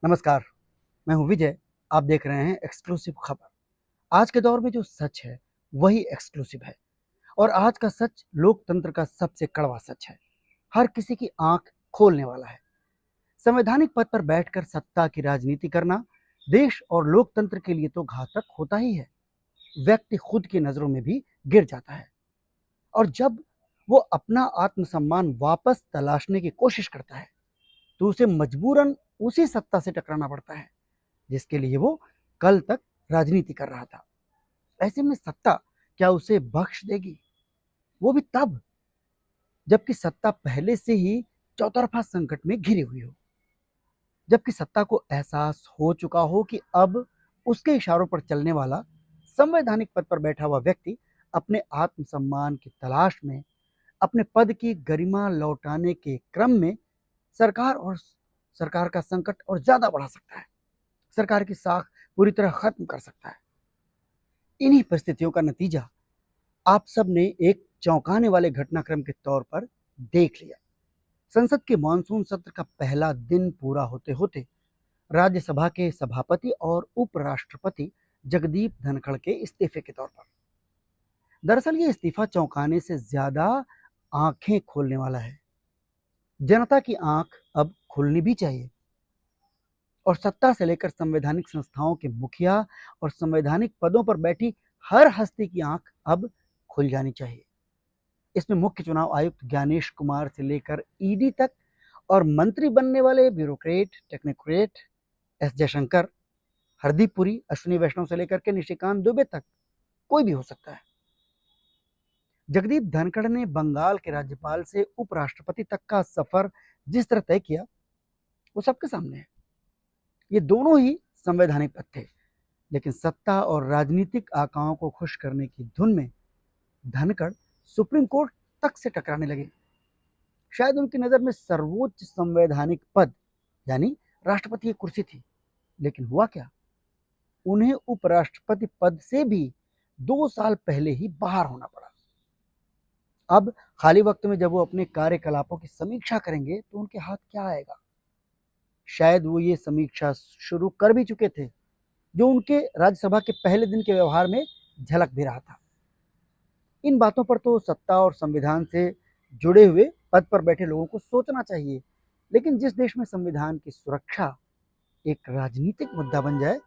नमस्कार, मैं हूं विजय। आप देख रहे हैं एक्सक्लूसिव खबर। आज के दौर में जो सच है वही एक्सक्लूसिव है और आज का सच लोकतंत्र का सबसे कड़वा सच है। हर किसी की आंख खोलने वाला है। संवैधानिक पद पर बैठकर सत्ता की राजनीति करना देश और लोकतंत्र के लिए तो घातक होता ही है। व्यक्ति खुद की नजरों में भी गिर जाता है और जब वो अपना आत्मसम्मान वापस तलाशने की कोशिश करता है तो उसे मजबूरन उसी सत्ता से टकराना पड़ता है जिसके लिए वो कल तक राजनीति कर रहा था। ऐसे में सत्ता क्या उसे बख्श देगी? वो भी तब जबकि सत्ता पहले से ही चौतरफा संकट में घिरी हुई हो, जबकि सत्ता को एहसास हो चुका हो कि अब उसके इशारों पर चलने वाला संवैधानिक पद पर बैठा हुआ व्यक्ति अपने आत्मसम्मान की तलाश में, अपने पद की गरिमा लौटाने के क्रम में सरकार का संकट और ज्यादा बढ़ा सकता है। सरकार की साख पूरी तरह खत्म कर सकता है। इन्हीं परिस्थितियों का नतीजा आप सब ने एक चौंकाने वाले घटनाक्रम के तौर पर देख लिया। संसद के मानसून सत्र का पहला दिन पूरा होते होते राज्यसभा के सभापति और उपराष्ट्रपति जगदीप धनखड़ के इस्तीफे के तौर पर। दरअसल ये इस्तीफा चौंकाने से ज्यादा आंखें खोलने वाला है। जनता की आंख अब खुलनी भी चाहिए और सत्ता से लेकर संवैधानिक संस्थाओं के मुखिया और संवैधानिक पदों पर बैठी हर हस्ती की आंख अब खुल जानी चाहिए। इसमें मुख्य चुनाव आयुक्त ज्ञानेश कुमार से लेकर ईडी तक और मंत्री बनने वाले bureaucrat, technocrat, S Jaishankar, Hardeep Puri, Ashwini Vaishnaw से लेकर के निशिकांत दुबे तक कोई भी हो सकता है। जगदीप धनखड़ ने बंगाल के राज्यपाल से उपराष्ट्रपति तक का सफर जिस तरह तय किया वो सबके सामने है। ये दोनों ही संवैधानिक पद थे, लेकिन सत्ता और राजनीतिक आकाओं को खुश करने की धुन में धनखड़ सुप्रीम कोर्ट तक से टकराने लगे। शायद उनकी नजर में सर्वोच्च संवैधानिक पद यानी राष्ट्रपति की कुर्सी थी, लेकिन हुआ क्या? उन्हें उपराष्ट्रपति पद से भी 2 साल पहले ही बाहर होना पड़ा। अब खाली वक्त में जब वो अपने कार्यकलापों की समीक्षा करेंगे तो उनके हाथ क्या आएगा? शायद वो ये समीक्षा शुरू कर भी चुके थे, जो उनके राज्यसभा के पहले दिन के व्यवहार में झलक भी रहा था। इन बातों पर तो सत्ता और संविधान से जुड़े हुए पद पर बैठे लोगों को सोचना चाहिए, लेकिन जिस देश में संविधान की सुरक्षा एक राजनीतिक मुद्दा बन जाए,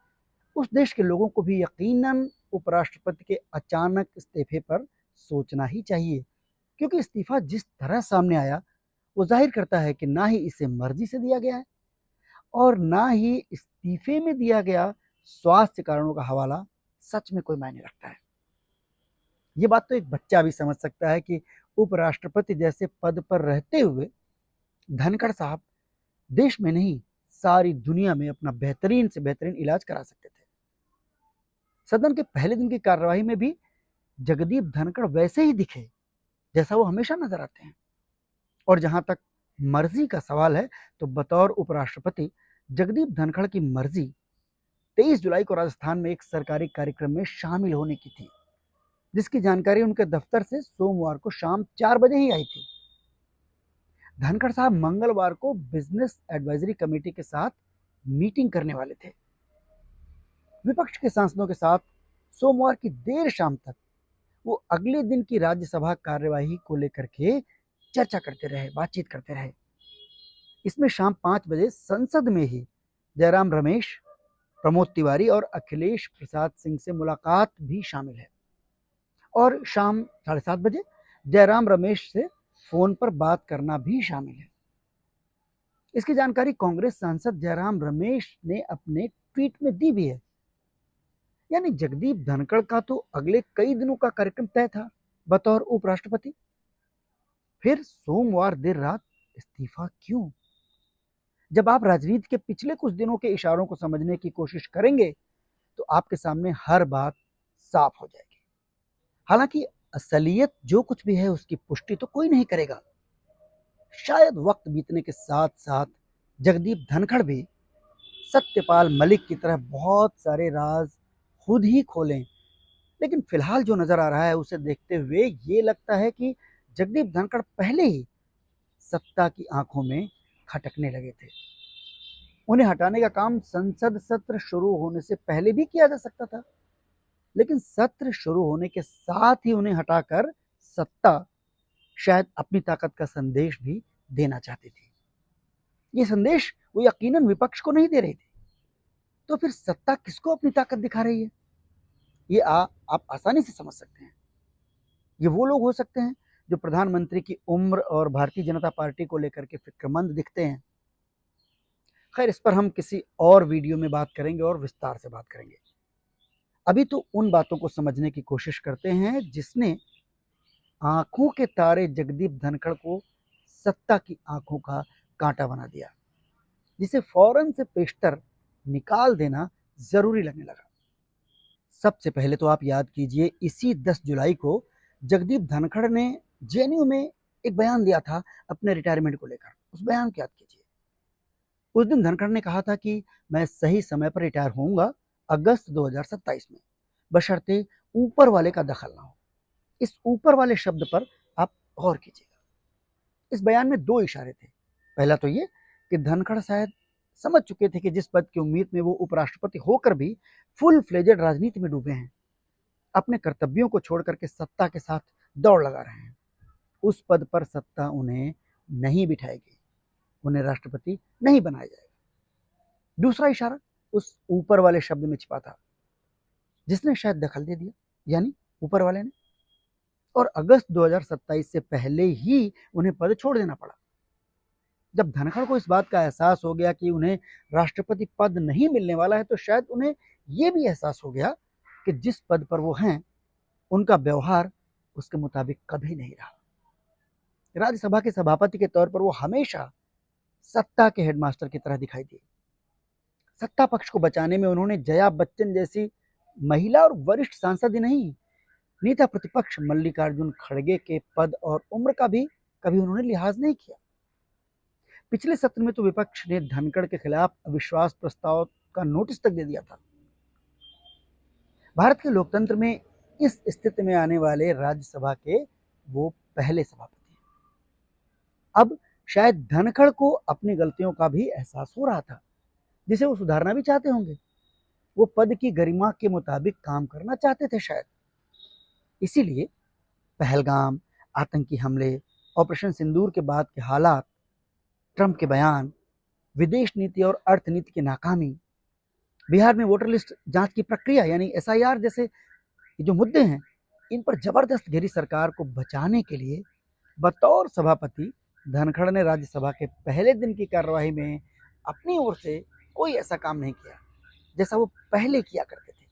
उस देश के लोगों को भी यकीनन उपराष्ट्रपति के अचानक इस्तीफे पर सोचना ही चाहिए, क्योंकि इस्तीफा जिस तरह सामने आया वो जाहिर करता है कि ना ही इसे मर्जी से दिया गया है और ना ही इस्तीफे में दिया गया स्वास्थ्य कारणों का हवाला सच में कोई मायने रखता है। ये बात तो एक बच्चा भी समझ सकता है कि उपराष्ट्रपति जैसे पद पर रहते हुए धनखड़ साहब देश में नहीं सारी दुनिया में अपना बेहतरीन से बेहतरीन इलाज करा सकते थे। सदन के पहले दिन की कार्यवाही में भी जगदीप धनखड़ वैसे ही दिखे जैसा वो हमेशा नजर आते हैं। और जहां तक मर्जी का सवाल है तो बतौर उपराष्ट्रपति जगदीप धनखड़ की मर्जी 23 जुलाई को राजस्थान में एक सरकारी कार्यक्रम में शामिल होने की थी, जिसकी जानकारी उनके दफ्तर से सोमवार को शाम 4 बजे ही आई थी। धनखड़ साहब मंगलवार को बिजनेस एडवाइजरी कमेटी के साथ मीटिंग करने वाले थे। विपक्ष के सांसदों के साथ सोमवार की देर शाम तक वो अगले दिन की राज्यसभा कार्यवाही को लेकर के चर्चा करते रहे, बातचीत करते रहे। इसमें शाम 5 बजे संसद में ही जयराम रमेश, प्रमोद तिवारी और अखिलेश प्रसाद सिंह से मुलाकात भी शामिल है और शाम 7:30 बजे जयराम रमेश से फोन पर बात करना भी शामिल है। इसकी जानकारी कांग्रेस सांसद जयराम रमेश ने अपने ट्वीट में दी भी है। यानी जगदीप धनखड़ का तो अगले कई दिनों का कार्यक्रम तय था बतौर उपराष्ट्रपति। फिर सोमवार देर रात इस्तीफा क्यों? जब आप राजनीति के पिछले कुछ दिनों के इशारों को समझने की कोशिश करेंगे तो आपके सामने हर बात साफ हो जाएगी। हालांकि असलियत जो कुछ भी है उसकी पुष्टि तो कोई नहीं करेगा। शायद वक्त बीतने के साथ साथ जगदीप धनखड़ भी सत्यपाल मलिक की तरह बहुत सारे राज खुद ही खोलें, लेकिन फिलहाल जो नजर आ रहा है उसे देखते हुए ये लगता है कि जगदीप धनखड़ पहले ही सत्ता की आंखों में खटकने लगे थे। उन्हें हटाने का काम संसद सत्र शुरू होने से पहले भी किया जा सकता था, लेकिन सत्र शुरू होने के साथ ही उन्हें हटाकर सत्ता शायद अपनी ताकत का संदेश भी देना चाहती थी। ये संदेश वो यकीनन विपक्ष को नहीं दे रही थी। तो फिर सत्ता किसको अपनी ताकत दिखा रही है? ये आप आसानी से समझ सकते हैं। ये वो लोग हो सकते हैं जो प्रधानमंत्री की उम्र और भारतीय जनता पार्टी को लेकर के फिक्रमंद दिखते हैं। खैर, इस पर हम किसी और वीडियो में बात करेंगे और विस्तार से बात करेंगे। अभी तो उन बातों को समझने की कोशिश करते हैं जिसने आंखों के तारे जगदीप धनखड़ को सत्ता की आंखों का कांटा बना दिया, जिसे फौरन से पेशतर निकाल देना जरूरी लगने लगा। सबसे पहले तो आप याद कीजिए, इसी 10 जुलाई को जगदीप धनखड़ ने जेएनयू में एक बयान दिया था अपने रिटायरमेंट को लेकर। उस बयान को याद कीजिए। उस दिन धनखड़ ने कहा था कि मैं सही समय पर रिटायर होऊंगा, अगस्त 2027 में, बशर्ते ऊपर वाले का दखल ना हो। इस ऊपर वाले शब्द पर आप गौर कीजिएगा। इस बयान में 2 इशारे थे। पहला तो ये कि धनखड़ शायद समझ चुके थे कि जिस पद की उम्मीद में वो उपराष्ट्रपति होकर भी फुल फ्लेजेड राजनीति में डूबे हैं, अपने कर्तव्यों को छोड़ करके सत्ता के साथ दौड़ लगा रहे हैं, उस पद पर सत्ता उन्हें नहीं बिठाएगी, उन्हें राष्ट्रपति नहीं बनाया जाएगा। दूसरा इशारा उस ऊपर वाले शब्द में छिपा था, जिसने शायद दखल दे दिया, यानी ऊपर वाले ने। और अगस्त 2027 से पहले ही उन्हें पद छोड़ देना पड़ा। जब धनखड़ को इस बात का एहसास हो गया कि उन्हें राष्ट्रपति पद नहीं मिलने वाला है, तो शायद उन्हें यह भी एहसास हो गया कि जिस पद पर वो हैं, उनका व्यवहार उसके मुताबिक कभी नहीं रहा। राज्यसभा के सभापति के तौर पर वो हमेशा सत्ता के हेडमास्टर की तरह दिखाई दिए। सत्ता पक्ष को बचाने में उन्होंने जया बच्चन जैसी महिला और वरिष्ठ सांसद ही नहीं, नेता प्रतिपक्ष मल्लिकार्जुन खड़गे के पद और उम्र का भी कभी उन्होंने लिहाज नहीं किया। पिछले सत्र में तो विपक्ष ने धनखड़ के खिलाफ अविश्वास प्रस्ताव का नोटिस तक दे दिया था। भारत के लोकतंत्र में इस स्थिति में आने वाले राज्यसभा के वो पहले सभापति हैं। अब शायद धनखड़ को अपनी गलतियों का भी एहसास हो रहा था, जिसे वो सुधारना भी चाहते होंगे। वो पद की गरिमा के मुताबिक काम करना चाहते थे शायद। इसीलिए पहलगाम, आतंकी हमले, ऑपरेशन सिंदूर के बाद के हालात, ट्रंप के बयान, विदेश नीति और अर्थनीति की नाकामी, बिहार में वोटर लिस्ट जांच की प्रक्रिया यानी एसआईआर जैसे जो मुद्दे हैं, इन पर जबरदस्त घेरी सरकार को बचाने के लिए बतौर सभापति धनखड़ ने राज्यसभा के पहले दिन की कार्यवाही में अपनी ओर से कोई ऐसा काम नहीं किया जैसा वो पहले किया करते थे।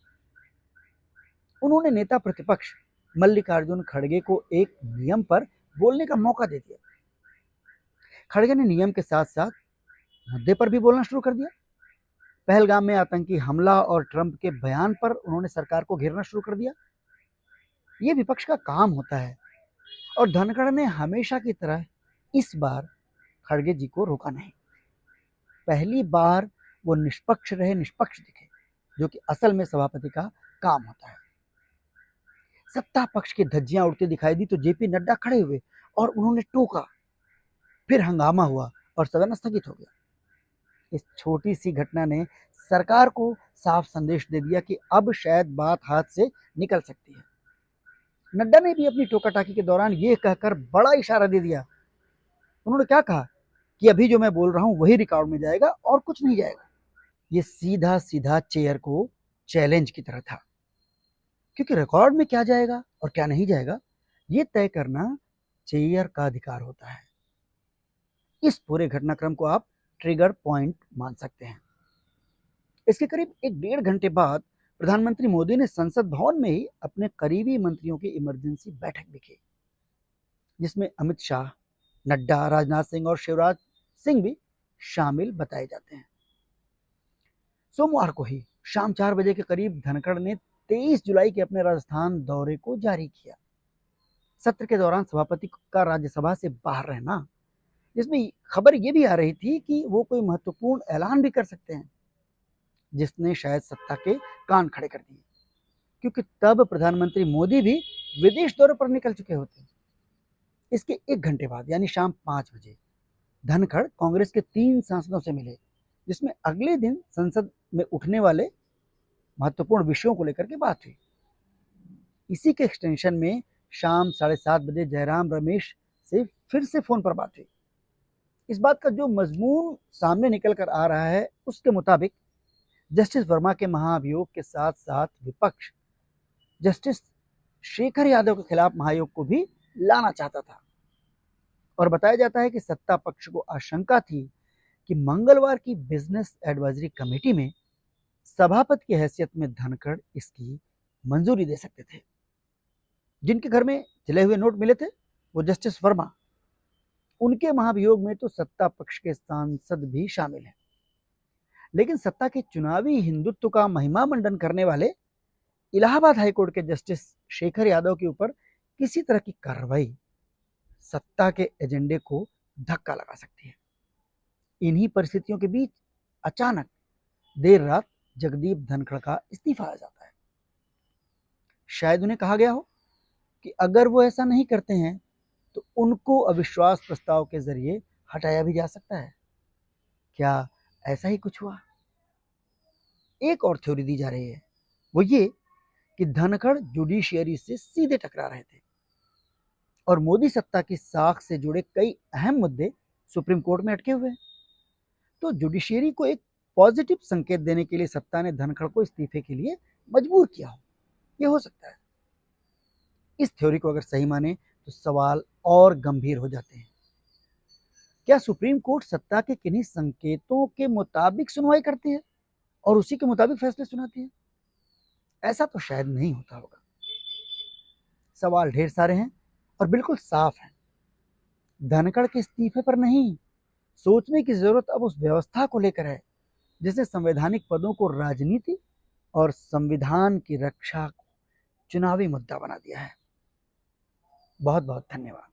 उन्होंने नेता प्रतिपक्ष मल्लिकार्जुन खड़गे को एक नियम पर बोलने का मौका दे दिया। खड़गे ने नियम के साथ साथ मुद्दे पर भी बोलना शुरू कर दिया। पहलगाम में आतंकी हमला और ट्रंप के बयान पर उन्होंने सरकार को घेरना शुरू कर दिया। ये विपक्ष का काम होता है, और धनखड़ ने हमेशा की तरह इस बार खड़गे जी को रोका नहीं। पहली बार वो निष्पक्ष रहे, निष्पक्ष दिखे, जो कि असल में सभापति का काम होता है। सत्ता पक्ष की धज्जियां उड़ती दिखाई दी तो जेपी नड्डा खड़े हुए और उन्होंने टोका। फिर हंगामा हुआ और सदन स्थगित हो गया। इस छोटी सी घटना ने सरकार को साफ संदेश दे दिया कि अब शायद बात हाथ से निकल सकती है। नड्डा ने भी अपनी टोकाटाकी के दौरान यह कहकर बड़ा इशारा दे दिया। उन्होंने क्या कहा कि अभी जो मैं बोल रहा हूं वही रिकॉर्ड में जाएगा और कुछ नहीं जाएगा। ये सीधा सीधा चेयर को चैलेंज की तरह था, क्योंकि रिकॉर्ड में क्या जाएगा और क्या नहीं जाएगा ये तय करना चेयर का अधिकार होता है। इस पूरे घटनाक्रम को आप ट्रिगर पॉइंट मान सकते हैं। इसके करीब 1-1.5 घंटे बाद प्रधानमंत्री मोदी ने संसद भवन में ही अपने करीबी मंत्रियों की इमरजेंसी बैठक भी की, जिसमें अमित शाह, नड्डा, राजनाथ सिंह और शिवराज सिंह भी शामिल बताए जाते हैं। सोमवार को ही शाम 4 बजे के करीब धनखड़ ने 23 जुलाई के अपने राजस्थान दौरे को जारी किया। सत्र के दौरान सभापति का राज्यसभा से बाहर रहना, जिसमें खबर ये भी आ रही थी कि वो कोई महत्वपूर्ण ऐलान भी कर सकते हैं, जिसने शायद सत्ता के कान खड़े कर दिए, क्योंकि तब प्रधानमंत्री मोदी भी विदेश दौरे पर निकल चुके होते। इसके 1 घंटे बाद यानी शाम 5 बजे धनखड़ कांग्रेस के 3 सांसदों से मिले, जिसमें अगले दिन संसद में उठने वाले महत्वपूर्ण विषयों को लेकर के बात हुई। इसी के एक्सटेंशन में शाम 7:30 बजे जयराम रमेश से फिर से फोन पर बात हुई। इस बात का जो मजमून सामने निकल कर आ रहा है उसके मुताबिक जस्टिस वर्मा के महाभियोग के साथ साथ विपक्ष जस्टिस शेखर यादव के खिलाफ महायोग को भी लाना चाहता था। और बताया जाता है कि सत्ता पक्ष को आशंका थी कि मंगलवार की बिजनेस एडवाइजरी कमेटी में सभापति की हैसियत में धनखड़ इसकी मंजूरी दे सकते थे। जिनके घर में जले हुए नोट मिले थे वो जस्टिस वर्मा, उनके महाभियोग में तो सत्ता पक्ष के सांसद भी शामिल हैं। लेकिन सत्ता के चुनावी हिंदुत्व का महिमा मंडन करने वाले इलाहाबाद हाईकोर्ट के जस्टिस शेखर यादव के ऊपर किसी तरह की कार्रवाई सत्ता के एजेंडे को धक्का लगा सकती है। इन्हीं परिस्थितियों के बीच अचानक देर रात जगदीप धनखड़ का इस्तीफा आ जाता है। शायद उन्हें कहा गया हो कि अगर वो ऐसा नहीं करते हैं तो उनको अविश्वास प्रस्ताव के जरिए हटाया भी जा सकता है। क्या ऐसा ही कुछ हुआ? एक और थ्योरी दी जा रही है, वो ये कि धनखड़ जुडिशियरी से सीधे टकरा रहे थे और मोदी सत्ता की साख से जुड़े कई अहम मुद्दे सुप्रीम कोर्ट में अटके हुए हैं। तो जुडिशियरी को एक पॉजिटिव संकेत देने के लिए सत्ता ने धनखड़ को इस्तीफे के लिए मजबूर किया हो, ये हो सकता है। इस थ्योरी को अगर सही माने तो सवाल और गंभीर हो जाते हैं। क्या सुप्रीम कोर्ट सत्ता के किन्हीं संकेतों के मुताबिक सुनवाई करती है और उसी के मुताबिक फैसले सुनाती है? ऐसा तो शायद नहीं होता होगा। सवाल ढेर सारे हैं और बिल्कुल साफ हैं। धनखड़ के इस्तीफे पर नहीं, सोचने की जरूरत अब उस व्यवस्था को लेकर है जिसने संवैधानिक पदों को राजनीति और संविधान की रक्षा को चुनावी मुद्दा बना दिया है। बहुत बहुत धन्यवाद।